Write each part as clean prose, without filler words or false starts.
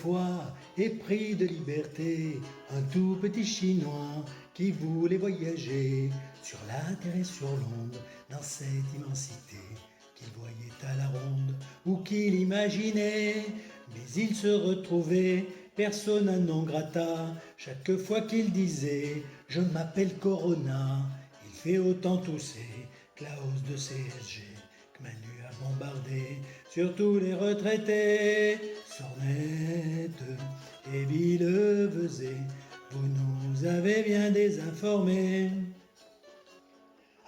fois, épris de liberté, un tout petit Chinois qui voulait voyager sur la terre et sur l'onde, dans cette immensité qu'il voyait à la ronde ou qu'il imaginait. Mais il se retrouvait persona non grata chaque fois qu'il disait « Je m'appelle Corona ». Il fait autant tousser que la hausse de CSG, que Manu a bombardé sur tous les retraités. Sornette et Villevezé, vous nous avez bien désinformés.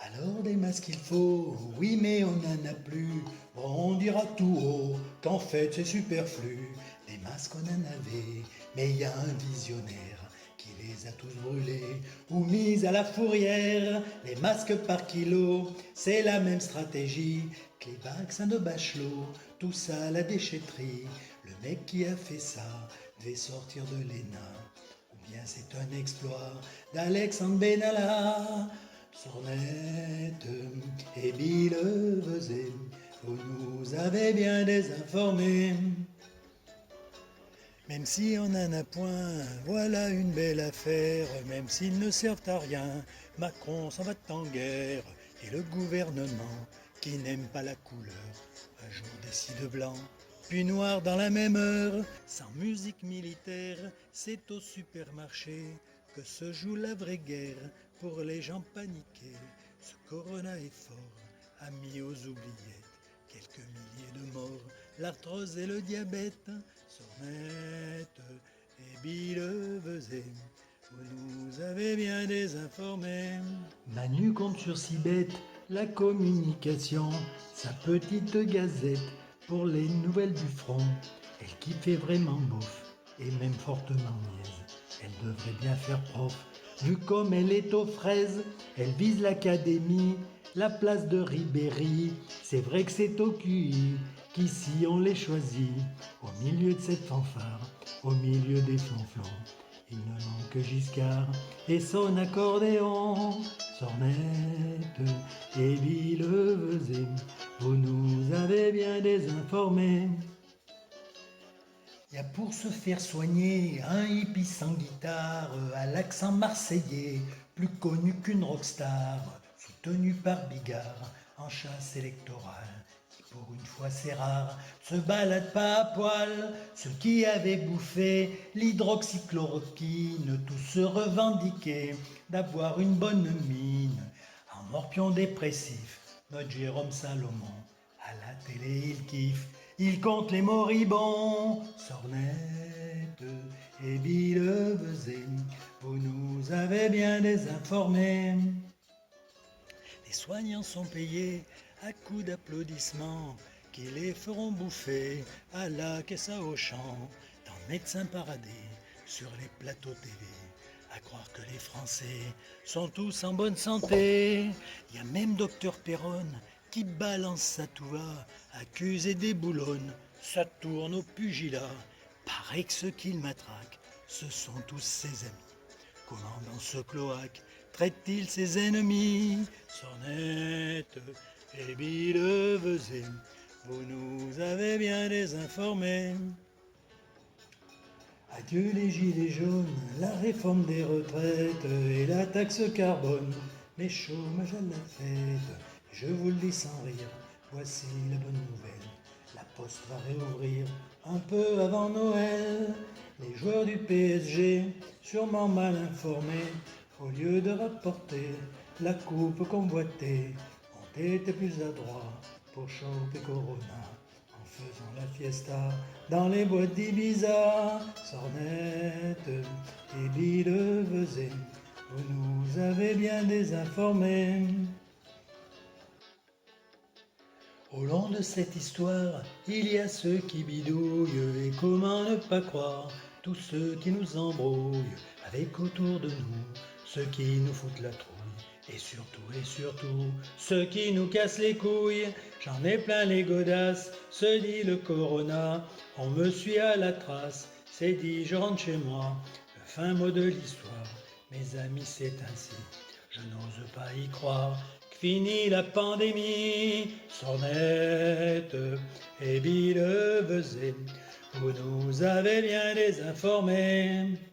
Alors des masques il faut, oui mais on n'en a plus. Bon, on dira tout haut qu'en fait c'est superflu. Des masques on en avait, mais il y a un visionnaire qui les a tous brûlés ou mis à la fourrière. Les masques par kilo, c'est la même stratégie que les vaccins de Bachelot. Tout ça à la déchetterie. Le mec qui a fait ça devait sortir de l'ENA. Ou bien c'est un exploit d'Alexandre Benalla. Sornette et Villevezé, vous nous avez bien désinformés. Même si on en a point, voilà une belle affaire. Même s'ils ne servent à rien, Macron s'en va en guerre. Et le gouvernement, qui n'aime pas la couleur, un jour décide blanc, puis noir dans la même heure. Sans musique militaire, c'est au supermarché que se joue la vraie guerre pour les gens paniqués. Ce corona est fort, a mis aux oubliettes quelques milliers de morts, l'arthrose et le diabète. Sornette et Villevezé, vous nous avez bien désinformés. Manu compte sur Sibette, la communication, sa petite gazette pour les nouvelles du front. Elle qui fait vraiment beauf et même fortement niaise. Elle devrait bien faire prof, vu comme elle est aux fraises. Elle vise l'académie, la place de Ribéry. C'est vrai que c'est au QI qu'ici on les choisit. Au milieu de cette fanfare, au milieu des flonflons, il ne manque que Giscard et son accordéon. Sornette et Villevezé, vous nous avez bien désinformés. Y a pour se faire soigner un hippie sans guitare, à l'accent marseillais, plus connu qu'une rockstar, soutenu par Bigard en chasse électorale. Qui pour une fois c'est rare, se balade pas à poil. Ceux qui avaient bouffé l'hydroxychloroquine, tous se revendiquaient d'avoir une bonne mine. En morpion dépressif, notre Jérôme Salomon, à la télé il kiffe, il compte les moribonds. Sornette et Villevezé, vous nous avez bien désinformés. Les soignants sont payés à coups d'applaudissements qui les feront bouffer à la caisse à Auchan, dans Médecins Paradis, sur les plateaux TV. À croire que les Français sont tous en bonne santé. Il y a même Docteur Perronne qui balance sa tout va, accusé des boulonnes, ça tourne au pugilat. Paraît que ceux qui le matraquent, ce sont tous ses amis. Comment dans ce cloaque traite-t-il ses ennemis? Sornette et Villevezé, vous nous avez bien désinformés. Adieu les gilets jaunes, la réforme des retraites et la taxe carbone, mais chômage à la fête. Je vous le dis sans rire, voici la bonne nouvelle. La poste va réouvrir un peu avant Noël. Les joueurs du PSG, sûrement mal informés, au lieu de rapporter la coupe convoitée, ont été plus adroits pour choper Corona en faisant la fiesta dans les boîtes d'Ibiza. Sornette et Villevezé, vous nous avez bien désinformés. Au long de cette histoire, il y a ceux qui bidouillent, et comment ne pas croire tous ceux qui nous embrouillent, avec autour de nous ceux qui nous foutent la trouille, et surtout, ceux qui nous cassent les couilles. J'en ai plein les godasses, se dit le Corona, on me suit à la trace, c'est dit je rentre chez moi. Le fin mot de l'histoire, mes amis, c'est ainsi, je n'ose pas y croire. Fini la pandémie, Sornette et Villevezé, Vous nous avez bien désinformés.